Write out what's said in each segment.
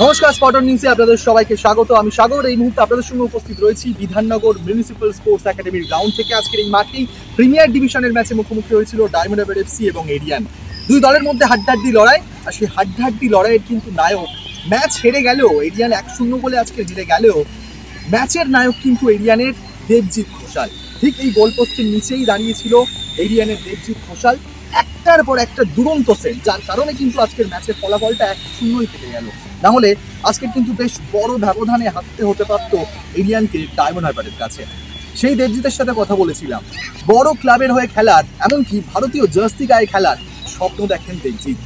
নমস্কার, স্পটার নিউজে আপনাদের সবাইকে স্বাগত। আমি সাগর। এই মুহূর্তে আপনাদের সঙ্গে উপস্থিত রয়েছি বিধাননগর মিউনিসিপ্যাল স্পোর্টস একাডেমির গ্রাউন্ড থেকে। আজকের এই মাঠেই প্রিমিয়ার ডিভিশনের ম্যাচে মুখোমুখি হয়েছিল ডায়মন্ড হারবার এফসি এবং এরিয়ান। দুই দলের মধ্যে হাড্ডাহাড্ডি লড়াই, আর সেই হাড্ডাহাড্ডি লড়াইয়ের কিন্তু নায়ক ম্যাচ হেরে গেলেও, এরিয়ান 1-0 বলে আজকে হেরে গেলেও ম্যাচের নায়ক কিন্তু এরিয়ানের দেবজিৎ ঘোষাল। ঠিক এই গোলপোস্টের নিচেই দাঁড়িয়েছিল এরিয়ানের দেবজিৎ ঘোষাল, একটার পর একটা দুরন্ত সেট, যার কারণে কিন্তু আজকের ম্যাচের ফলাফলটা 1-0 থেকে গেল। না হলে আজকে কিন্তু বেশ বড় ব্যবধানে হারতে হতে পারত এরিয়ানকে ডায়মন্ড হারবারের কাছে। সেই দেবজিতের সাথে কথা বলেছিলাম। বড় ক্লাবের হয়ে খেলার, এমনকি ভারতীয় জার্সি গায়ে খেলার স্বপ্ন দেখেন দেবজিৎ।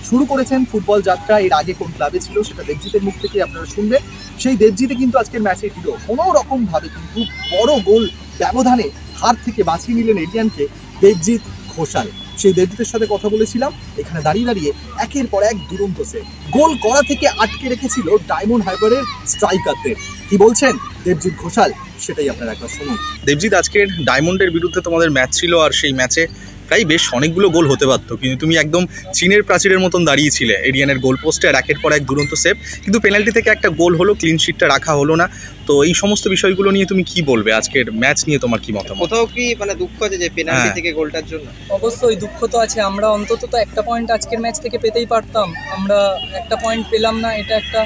শুরু করেছেন ফুটবল যাত্রা। এর আগে কোন ক্লাবে ছিল সেটা দেবজিতের মুখ থেকে আপনারা শুনবেন। সেই দেবজিতে কিন্তু আজকের ম্যাচে হিরো। কোনো রকমভাবে কিন্তু বড় গোল ব্যবধানে হার থেকে বাঁচিয়ে নিলেন এরিয়ানকে দেবজিৎ ঘোষাল। সেই দেবজিতের সাথে কথা বলেছিলাম। এখানে দাঁড়িয়ে দাঁড়িয়ে একের পর এক দুরন্ত সেট, গোল করা থেকে আটকে রেখেছিল ডায়মন্ড হারবারের স্ট্রাইকারদের। কি বলছেন দেবজিৎ ঘোষাল, সেটাই আপনারা একবার শুনুন। দেবজিৎ, আজকের ডায়মন্ডের বিরুদ্ধে তোমাদের ম্যাচ ছিল, আর সেই ম্যাচে প্রায় বেশ অনেকগুলো গোল হতে পারতো, কিন্তু তুমি একদম চীনের প্রাচীরের মতন দাঁড়িয়েছিলে এরিয়ানের গোল পোস্টে, আর একের পর এক দুরন্ত সেভ। কিন্তু পেনাল্টি থেকে একটা গোল হলো, ক্লিন শিটটা রাখা হলো না। তো এই সমস্ত বিষয়গুলো নিয়ে তুমি কি বলবে? আজকের ম্যাচ নিয়ে তোমার কি মতামত? কোথাও কি দুঃখ আছে যে পেনাল্টি থেকে গোলটার জন্য? অবশ্যই দুঃখ তো আছে। আমরা অন্তত তো একটা পয়েন্ট আজকের ম্যাচ থেকে পেতেই পারতাম, আমরা একটা পয়েন্ট পেলাম না, এটা একটা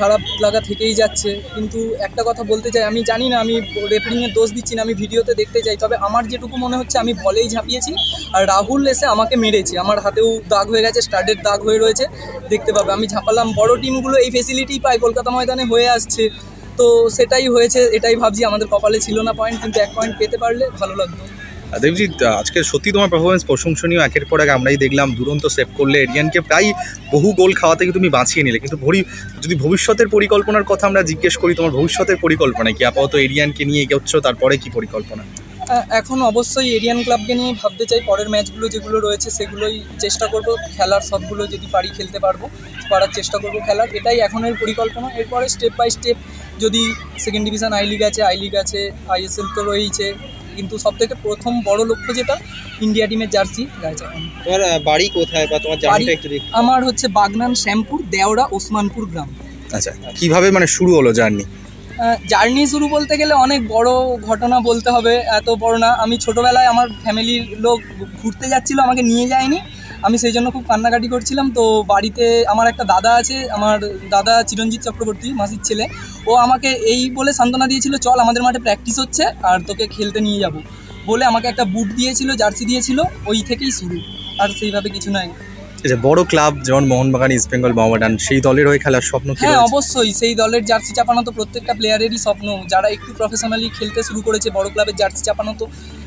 খারাপ লাগা থেকেই যাচ্ছে। কিন্তু একটা কথা বলতে চাই, আমি জানি না, আমি রেফারিংয়ের দোষ দিচ্ছি না, আমি ভিডিওতে দেখতে চাই। তবে আমার যেটুকু মনে হচ্ছে, আমি বলেই ঝাঁপিয়েছি আর রাহুল এসে আমাকে মেরেছে। আমার হাতেও দাগ হয়ে গেছে, স্টাডের দাগ হয়ে রয়েছে, দেখতে পাবে। আমি ঝাঁপালাম। বড় টিমগুলো এই ফেসিলিটি পায়, কলকাতা ময়দানে হয়ে আসছে, তো সেটাই হয়েছে। এটাই ভাবছি, আমাদের কপালে ছিল না পয়েন্ট, কিন্তু এক পয়েন্ট পেতে পারলে ভালো লাগতো। দেবজিৎ, আজকে সত্যি তোমার পারফরমেন্স প্রশংসনীয়। একের পর এক আমরাই দেখলাম দুরন্ত সেভ করলে, এরিয়ানকে প্রায় বহু গোল খাওয়া থেকে তুমি বাঁচিয়ে নিলে। কিন্তু যদি ভবিষ্যতের পরিকল্পনার কথা আমরা জিজ্ঞেস করি, তোমার ভবিষ্যতের পরিকল্পনা কি? আপাতত এরিয়ানকে নিয়ে এগোচ্ছ, তারপরে কি পরিকল্পনা? এখন অবশ্যই এরিয়ান ক্লাবকে নিয়ে ভাবতে চাই। পরের ম্যাচগুলো যেগুলো রয়েছে সেগুলোই চেষ্টা করব খেলার, সবগুলো যদি পারি খেলতে পারার চেষ্টা করব খেলার। এটাই এখনের পরিকল্পনা। এরপরে স্টেপ বাই স্টেপ, যদি সেকেন্ড ডিভিশন আই লিগ আছে, ISL তো রয়েছে, কিন্তু সবথেকে প্রথম বড় লক্ষ্য যেটা, ইন্ডিয়া টিমের জার্সি গায়ে চাপানো। তোমার বাড়ি কোথায় বা তোমার জার্নিটা একটু দেখো। আমার হচ্ছে বাগনান, শ্যামপুর, দেওড়া, ওসমানপুর গ্রাম। আচ্ছা, কিভাবে শুরু হলো জার্নি শুরু বলতে গেলে অনেক বড় ঘটনা বলতে হবে, এত বড় না। আমি ছোটোবেলায় আমার ফ্যামিলির লোক ঘুরতে যাচ্ছিলো, আমাকে নিয়ে যায়নি। আমি সেই জন্য খুব কান্নাকাটি করছিলাম। তো বাড়িতে আমার একটা দাদা আছে, আমার দাদা চিরঞ্জিত চক্রবর্তী, মাসির ছেলে। ও আমাকে এই বলে সান্ত্বনা দিয়েছিল, চল আমাদের মাঠে প্র্যাকটিস হচ্ছে আর তোকে খেলতে নিয়ে যাব বলে আমাকে একটা বুট দিয়েছিল, জার্সি দিয়েছিল। ওই থেকেই শুরু, আর সেইভাবে কিছু নাই। বড় ক্লাব যেমন মোহনবাগান, ইস্ট বেঙ্গল, মোহামেডান, সেই দলের হয়ে খেলার স্বপ্ন? হ্যাঁ, অবশ্যই। সেই দলের জার্সি চাপানো তো প্রত্যেকটা প্লেয়ারেরই স্বপ্ন। যারা একটু প্রফেশনালি খেলতে শুরু করেছে, বড় ক্লাবের জার্সি চাপানো তো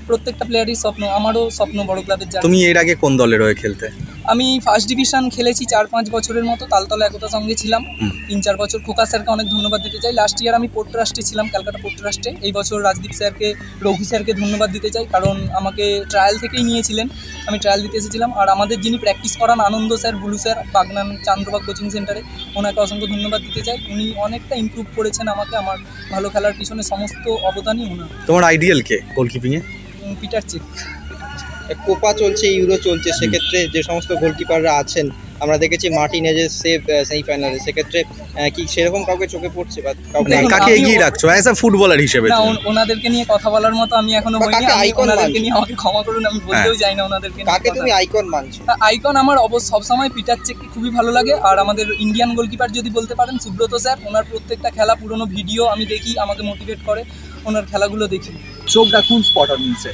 প্রত্যেকটা প্লেয়ারেরই স্বপ্ন। আমারও স্বপ্ন বড় ক্লাবের জার্সি। তুমি এর আগে কোন দলের হয়ে খেলতে? আমি ফার্স্ট ডিভিশন খেলেছি 4-5 বছরের মতো। তালতলা একতা সঙ্গে ছিলাম 3-4 বছর। খোকা স্যারকে অনেক ধন্যবাদ দিতে চাই। লাস্ট ইয়ার আমি পোর্ট ট্রাস্টে ছিলাম, ক্যালকাটা পোর্ট ট্রাস্টে। এই বছর রাজদীপ স্যারকে, রঘু স্যারকে ধন্যবাদ দিতে চাই, কারণ আমাকে ট্রায়াল থেকেই নিয়েছিলেন। আমি ট্রায়াল দিতে এসেছিলাম। আর আমাদের যিনি প্র্যাকটিস করান, Anand sir, Bulu sir, Bagnan Chandrabag coaching সেন্টারে, ওনাকে অসংখ্য ধন্যবাদ দিতে চাই। উনি অনেকটা ইমপ্রুভ করেছেন আমাকে, আমার ভালো খেলার পিছনে সমস্ত অবদানই ওনার। তোমার আইডিয়াল কে গোলকিপিংয়ে? Peter Cech. কোপা চলছে, ইউরো চলছে, সেক্ষেত্রে যে সমস্ত গোলকিপাররা আছেন, আমরা দেখেছি মার্টিনেজের সেভ সেমিফাইনালে, সেক্ষেত্রে কি সেরকম কাউকে চোখে পড়ছে বা কাকে এগিয়ে রাখছো অ্যাজ আ ফুটবলার হিসেবে? না, ওনাদেরকে নিয়ে কথা বলার মতো আমি এখনো বলিনি। ওনাদেরকে নিয়ে আমাকে ক্ষমা করুন, আমি বলতেও যাই না ওনাদেরকে নিয়ে। কাকে তুমি আইকন মানছো? আইকন আমার সবসময় পিটার চেককে খুবই ভালো লাগে। আর আমাদের ইন্ডিয়ান গোলকিপার যদি বলতে পারেন, সুব্রত স্যার। ওনার প্রত্যেকটা খেলা, পুরনো ভিডিও আমি দেখি, আমাকে মোটিভেট করে, ওনার খেলাগুলো দেখি। চোখ রাখুন স্পটার নিউজে।